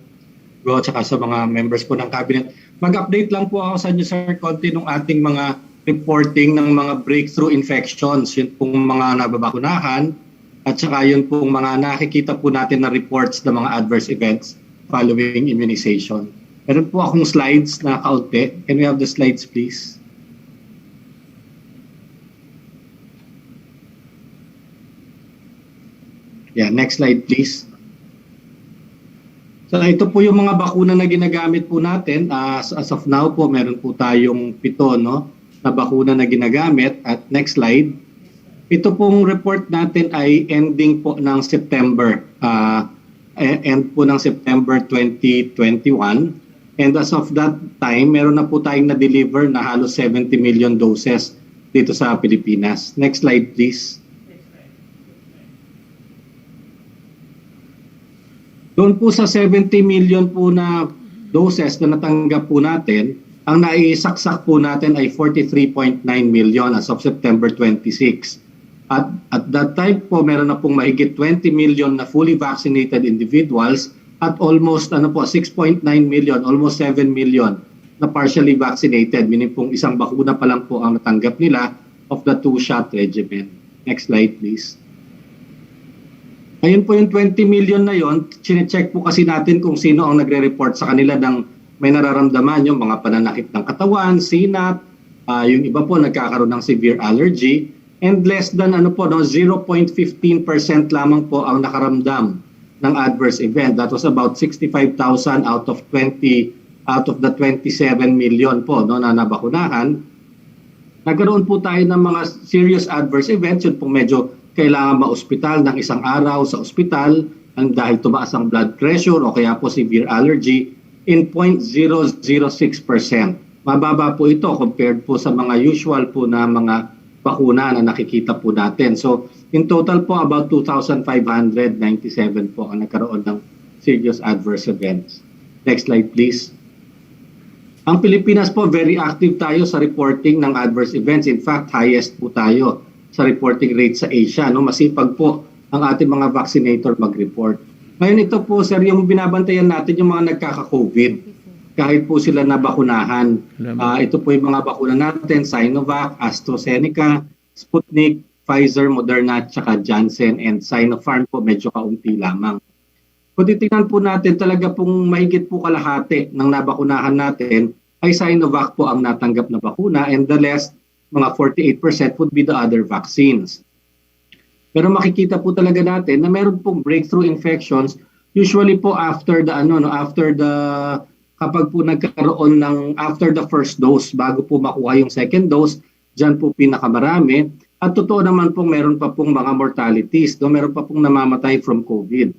Go, at saka sa mga members po ng Cabinet. Mag-update lang po ako sa inyo, sir, konti ng ating mga reporting ng mga breakthrough infections. Yun pong mga nababakunahan at saka yun pong mga nakikita po natin na reports ng mga adverse events following immunization. Meron po akong slides na kaunti. Can we have the slides, please? Yeah, next slide, please. So ito po yung mga bakuna na ginagamit po natin. As of now po, meron po tayong 7 na bakuna na ginagamit. At next slide. Ito pong report natin ay ending po ng September. End po ng September 2021. And as of that time, meron na po tayong na-deliver na halos 70 million doses dito sa Pilipinas. Next slide, please. Doon po sa 70 million po na doses na natanggap po natin, ang naisaksak po natin ay 43.9 million as of September 26. At that time po, meron na pong mahigit 20 million na fully vaccinated individuals at almost 6.9 million, almost 7 million na partially vaccinated, meaning pong isang bakuna pa lang po ang natanggap nila of the 2-shot regimen. Next slide, please. Ayun po yung 20 million na yon, chinecheck po kasi natin kung sino ang nagre-report sa kanila ng may nararamdaman, yung mga pananakit ng katawan, sinat, yung iba po nagkakaroon ng severe allergy, and less than 0.15% lamang po ang nakaramdam ng adverse event. That was about 65,000 out of the 27 million po na nabakunahan. Nagkaroon po tayo ng mga serious adverse events, yun po medyo kailangan ma-ospital ng isang araw sa ospital dahil tumaas ang blood pressure o kaya po severe allergy in 0.006%. Mababa po ito compared po sa mga usual po na mga bakuna na nakikita po natin. So in total po about 2,597 po ang nagkaroon ng serious adverse events. Next slide, please. Ang Pilipinas po, very active tayo sa reporting ng adverse events. In fact, highest po tayo sa reporting rate sa Asia. Masipag po ang ating mga vaccinator mag-report. Ngayon ito po, sir, yung binabantayan natin yung mga nagkaka-COVID. Kahit po sila nabakunahan. Ito po yung mga bakuna natin, Sinovac, AstraZeneca, Sputnik, Pfizer, Moderna, tsaka Janssen, and Sinopharm po medyo kaunti lamang. Kung titingnan po natin, talaga pong mahigit po kalahati ng nabakunahan natin ay Sinovac po ang natanggap na bakuna, and the rest, mga 48% would be the other vaccines. Pero makikita po talaga natin na meron pong breakthrough infections usually po after the kapag po nagkaroon ng after the first dose, bago po makuha yung second dose, diyan po pinakamarami. At totoo naman pong meron pa pong mga mortalities, meron pa pong namamatay from COVID.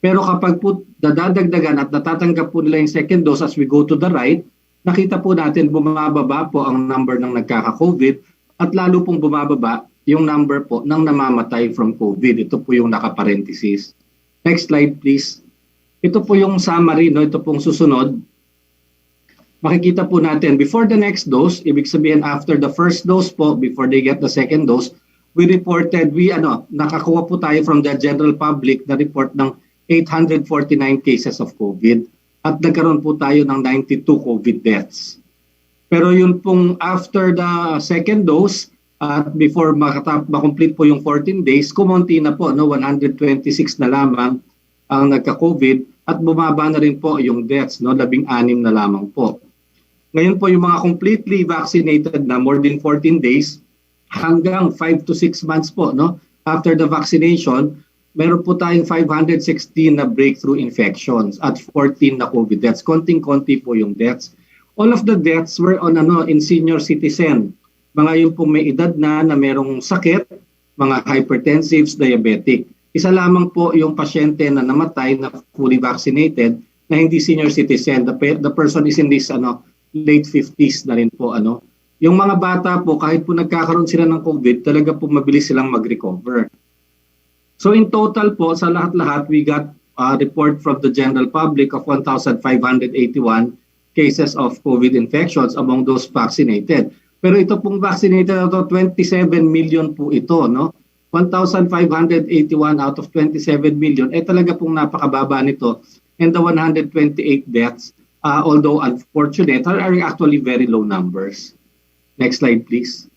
Pero kapag po dadagdagan at natatanggap po nila yung second dose as we go to the right, nakita po natin bumababa po ang number ng nagkaka-COVID at lalo pong bumababa yung number po ng namamatay from COVID. Ito po yung nakaparenthesis. Next slide, please. Ito po yung summary, ito pong susunod. Makikita po natin, before the next dose, ibig sabihin after the first dose po, before they get the second dose, nakakuha po tayo from the general public na report ng 849 cases of COVID. At nagkaroon po tayo ng 92 COVID deaths. Pero yun pong after the second dose at before makomplete po yung 14 days, kumonti na po, 126 na lamang ang nagka-COVID at bumaba na rin po yung deaths, 16 na lamang po. Ngayon po yung mga completely vaccinated na more than 14 days hanggang 5 to 6 months po, after the vaccination, meron po tayong 516 na breakthrough infections at 14 na COVID deaths. Konting-konti po yung deaths. All of the deaths were in senior citizen. Mga yung pong may edad na merong sakit, mga hypertensives, diabetic. Isa lamang po yung pasyente na namatay na fully vaccinated na hindi senior citizen. The person is in this late 50s na rin po. Yung mga bata po, kahit po nagkakaroon sila ng COVID, talaga po mabilis silang mag-recover. So in total po, sa lahat-lahat, we got report from the general public of 1,581 cases of COVID infections among those vaccinated. Pero ito pong vaccinated na to, 27 million po ito, no? 1,581 out of 27 million, talaga pong napakababa nito. And the 128 deaths, although unfortunate, are actually very low numbers. Next slide, please.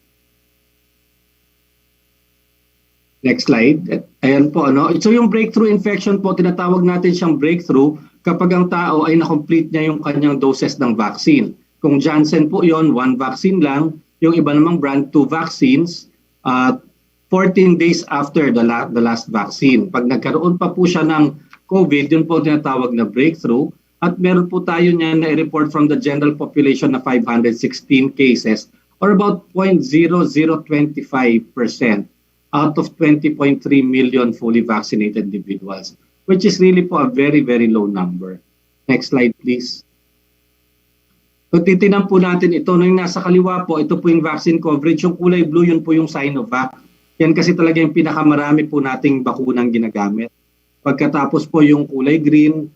Next slide. Ayan po, ano? So yung breakthrough infection po, tinatawag natin siyang breakthrough kapag ang tao ay na-complete niya yung kanyang doses ng vaccine. Kung Janssen po yon, 1 vaccine lang. Yung iba namang brand, 2 vaccines. 14 days after the last vaccine. Pag nagkaroon pa po siya ng COVID, yun po tinatawag na breakthrough. At meron po tayo niya na i-report from the general population na 516 cases or about 0.0025% out of 20.3 million fully vaccinated individuals, which is really po a very, very low number. Next slide, please. So titinan po natin ito. Nung nasa kaliwa po, ito po yung vaccine coverage. Yung kulay blue, yun po yung Sinovac. Yan kasi talaga yung pinakamarami po nating bakunang ginagamit. Pagkatapos po yung kulay green,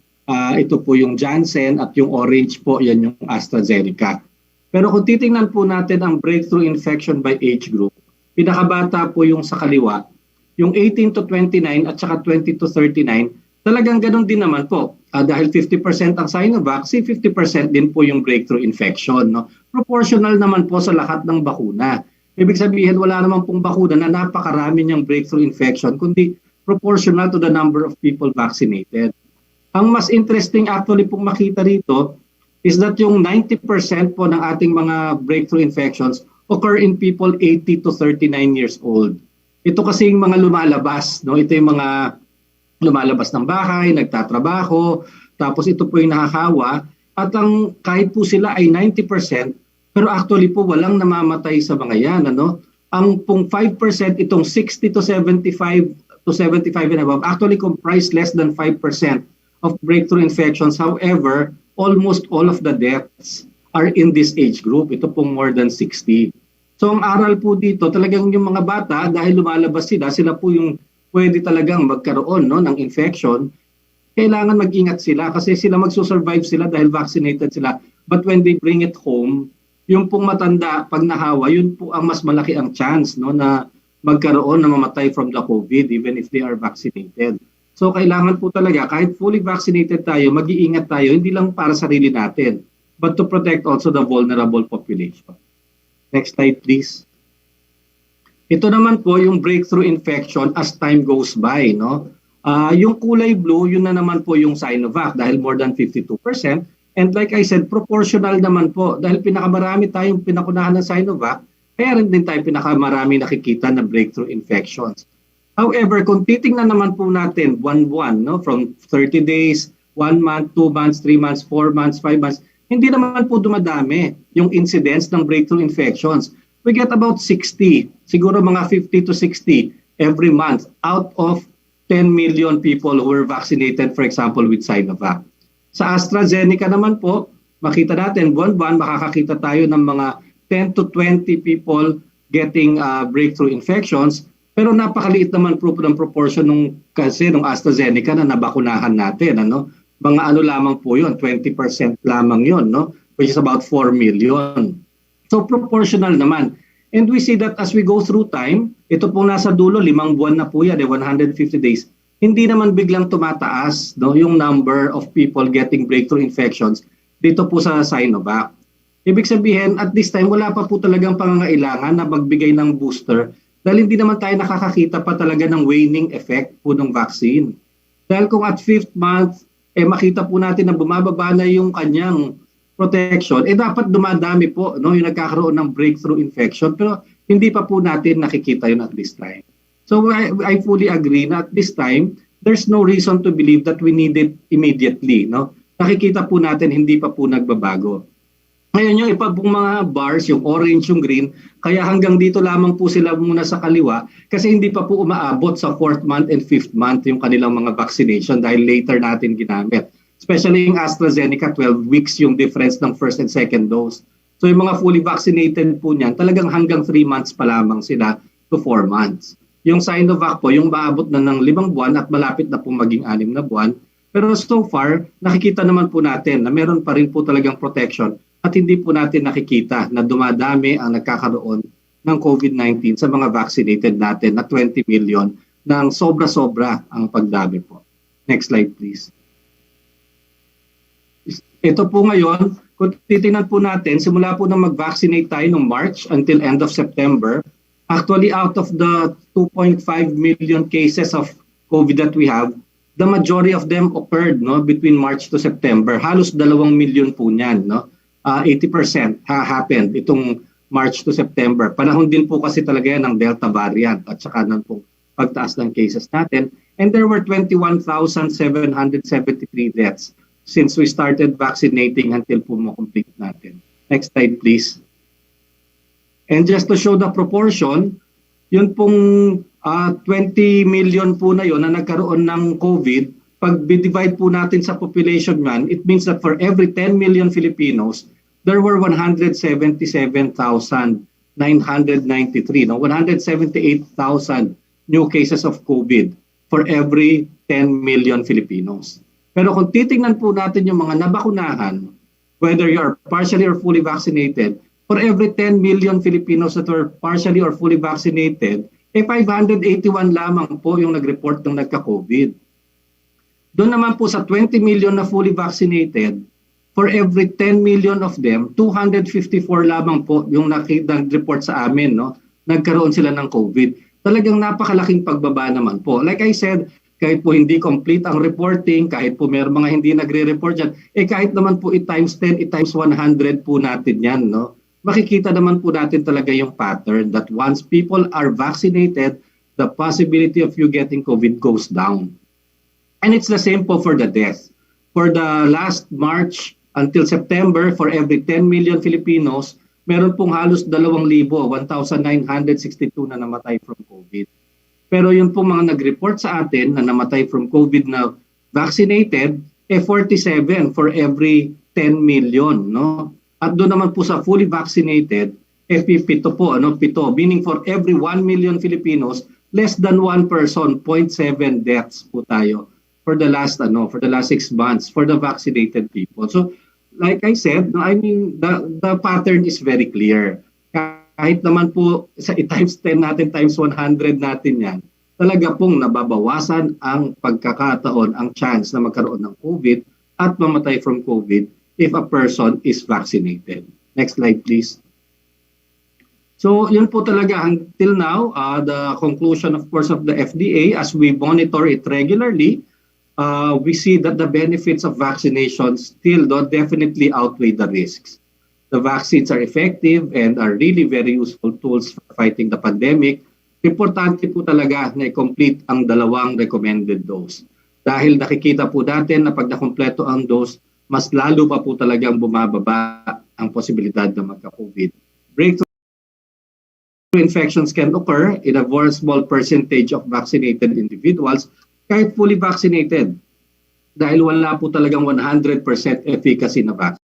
ito po yung Janssen at yung orange po, yan yung AstraZeneca. Pero kung titingnan po natin ang breakthrough infection by age group, pinakabata po yung sa kaliwa, yung 18 to 29 at saka 20 to 39, talagang ganun din naman po. Dahil 50% ang Sinovac, 50% din po yung breakthrough infection. No? Proportional naman po sa lahat ng bakuna. Ibig sabihin, wala naman pong bakuna na napakarami niyang breakthrough infection, kundi proportional to the number of people vaccinated. Ang mas interesting actually pong makita rito is that yung 90% po ng ating mga breakthrough infections occur in people 80 to 39 years old. Ito kasi yung mga lumalabas, no? Ito yung mga lumalabas ng bahay, nagtatrabaho, tapos ito po yung nakakawa, at ang kahit po sila ay 90%, pero actually po walang namamatay sa mga yan, ano? Ang pong 5%, itong 60 to 75 and above, actually comprise less than 5% of breakthrough infections. However, almost all of the deaths are in this age group. Ito pong more than 60. So ang aral po dito, talagang yung mga bata, dahil lumalabas sila po yung pwede talagang magkaroon, no, ng infection. Kailangan mag-ingat sila kasi sila magsusurvive sila dahil vaccinated sila. But when they bring it home, yung pong matanda, pag nahawa, yun po ang mas malaki ang chance, no, na magkaroon na mamatay from the COVID even if they are vaccinated. So kailangan po talaga, kahit fully vaccinated tayo, mag-iingat tayo, hindi lang para sarili natin, but to protect also the vulnerable population. Next slide, please. Ito naman po yung breakthrough infection as time goes by, no? Yung kulay blue, yun na naman po yung Sinovac dahil more than 52%. And like I said, proportional naman po dahil pinakamarami tayong pinakunahan ng Sinovac, kaya rin din tayo pinakamarami nakikita na breakthrough infections. However, kung titingnan naman po natin buwan-buwan, no, from 30 days, 1 month, 2 months, 3 months, 4 months, 5 months, hindi naman po dumadami yung incidence ng breakthrough infections. We get about 60, siguro mga 50 to 60 every month out of 10 million people who were vaccinated, for example, with Sinovac. Sa AstraZeneca naman po, makita natin, buwan-buwan, makakakita tayo ng mga 10 to 20 people getting breakthrough infections. Pero napakaliit naman po ng proportion nung AstraZeneca na nabakunahan natin, ano? Mga ano lamang po 'yon, 20% lamang 'yon, no? Which is about 4 million. So proportional naman. And we see that as we go through time, ito pong nasa dulo, 5 buwan na po yan, 150 days. Hindi naman biglang tumataas, no, yung number of people getting breakthrough infections dito po sa Sinovac. Ibig sabihin, at this time, wala pa po talagang pangangailangan na magbigay ng booster dahil hindi naman tayo nakakakita pa talaga ng waning effect po ng vaccine. Dahil kung at 5th month, makita po natin na bumababa na yung kanyang protection, dapat dumadami po, no, yung nagkakaroon ng breakthrough infection, pero hindi pa po natin nakikita yun at this time. So I fully agree na at this time, there's no reason to believe that we need it immediately. No? Nakikita po natin, hindi pa po nagbabago. Ngayon yung iba pong mga bars, yung orange, yung green, kaya hanggang dito lamang po sila muna sa kaliwa kasi hindi pa po umaabot sa 4th month and 5th month yung kanilang mga vaccination dahil later natin ginamit. Especially yung AstraZeneca, 12 weeks yung difference ng first and second dose. So yung mga fully vaccinated po niyan, talagang hanggang 3 months pa lamang sila to 4 months. Yung Sinovac po, yung maabot na ng 5 buwan at malapit na po maging 6 na buwan, Pero so far, nakikita naman po natin na meron pa rin po talagang protection at hindi po natin nakikita na dumadami ang nagkakaroon ng COVID-19 sa mga vaccinated natin na 20 million nang sobra-sobra ang pagdami po. Next slide please. Ito po ngayon, kung titingnan po natin, simula po nang mag-vaccinate tayo noong March until end of September, actually out of the 2.5 million cases of COVID that we have, the majority of them occurred between March to September. Halos 2 million po niyan. 80% happened itong March to September. Panahon din po kasi talaga yan ng Delta variant at saka ng pong pagtaas ng cases natin. And there were 21,773 deaths since we started vaccinating until po complete natin. Next slide please. And just to show the proportion, yun pong 20 million po na yun na nagkaroon ng COVID, pag divide po natin sa population man, it means that for every 10 million Filipinos, there were 177,993, 178,000 new cases of COVID for every 10 million Filipinos. Pero kung titingnan po natin yung mga nabakunahan, whether you are partially or fully vaccinated, for every 10 million Filipinos that were partially or fully vaccinated, 581 lamang po yung nag-report ng nagka-COVID. Doon naman po sa 20 million na fully vaccinated, for every 10 million of them, 254 lamang po yung nag-report sa amin, nagkaroon sila ng COVID. Talagang napakalaking pagbaba naman po. Like I said, kahit po hindi complete ang reporting, kahit po may mga hindi nagre-report dyan, kahit naman po i-times 10, i-times 100 po natin yan, makikita naman po natin talaga yung pattern that once people are vaccinated, the possibility of you getting COVID goes down. And it's the same po for the death. For the last March until September, for every 10 million Filipinos, meron pong halos 2,000, 1,962 na namatay from COVID. Pero yung pong mga nag-report sa atin na namatay from COVID na vaccinated, 47 for every 10 million, At doon naman po sa fully vaccinated, 7 po, 7. Meaning for every 1 million Filipinos, less than 1 person, 0.7 deaths po tayo for the last 6 months for the vaccinated people. So, like I said, the pattern is very clear. Kahit naman po sa times 10 natin, times 100 natin yan, talaga pong nababawasan ang pagkakataon, ang chance na magkaroon ng COVID at mamatay from COVID if a person is vaccinated. Next slide, please. So, yun po talaga until now, the conclusion, of course, of the FDA, as we monitor it regularly, we see that the benefits of vaccination still definitely outweigh the risks. The vaccines are effective and are really very useful tools for fighting the pandemic. Importante po talaga na i-complete ang 2 recommended dose. Dahil nakikita po natin na pag nakompleto ang dose, mas lalo pa po talagang bumababa ang posibilidad na magka-COVID. Breakthrough infections can occur in a very small percentage of vaccinated individuals kahit fully vaccinated. Dahil wala po talagang 100% efficacy na vaccine.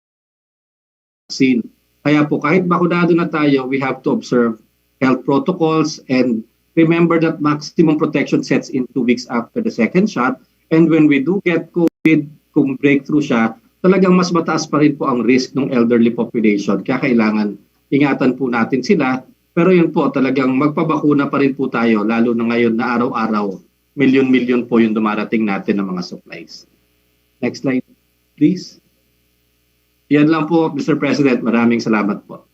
Kaya po kahit bakunado na tayo, we have to observe health protocols and remember that maximum protection sets in 2 weeks after the second shot. And when we do get COVID, kung breakthrough siya, talagang mas mataas pa rin po ang risk ng elderly population. Kaya kailangan ingatan po natin sila. Pero yun po, talagang magpabakuna pa rin po tayo, lalo na ngayon na araw-araw, milyon-milyon po yung dumarating natin ng mga supplies. Next slide, please. Yan lang po, Mr. President. Maraming salamat po.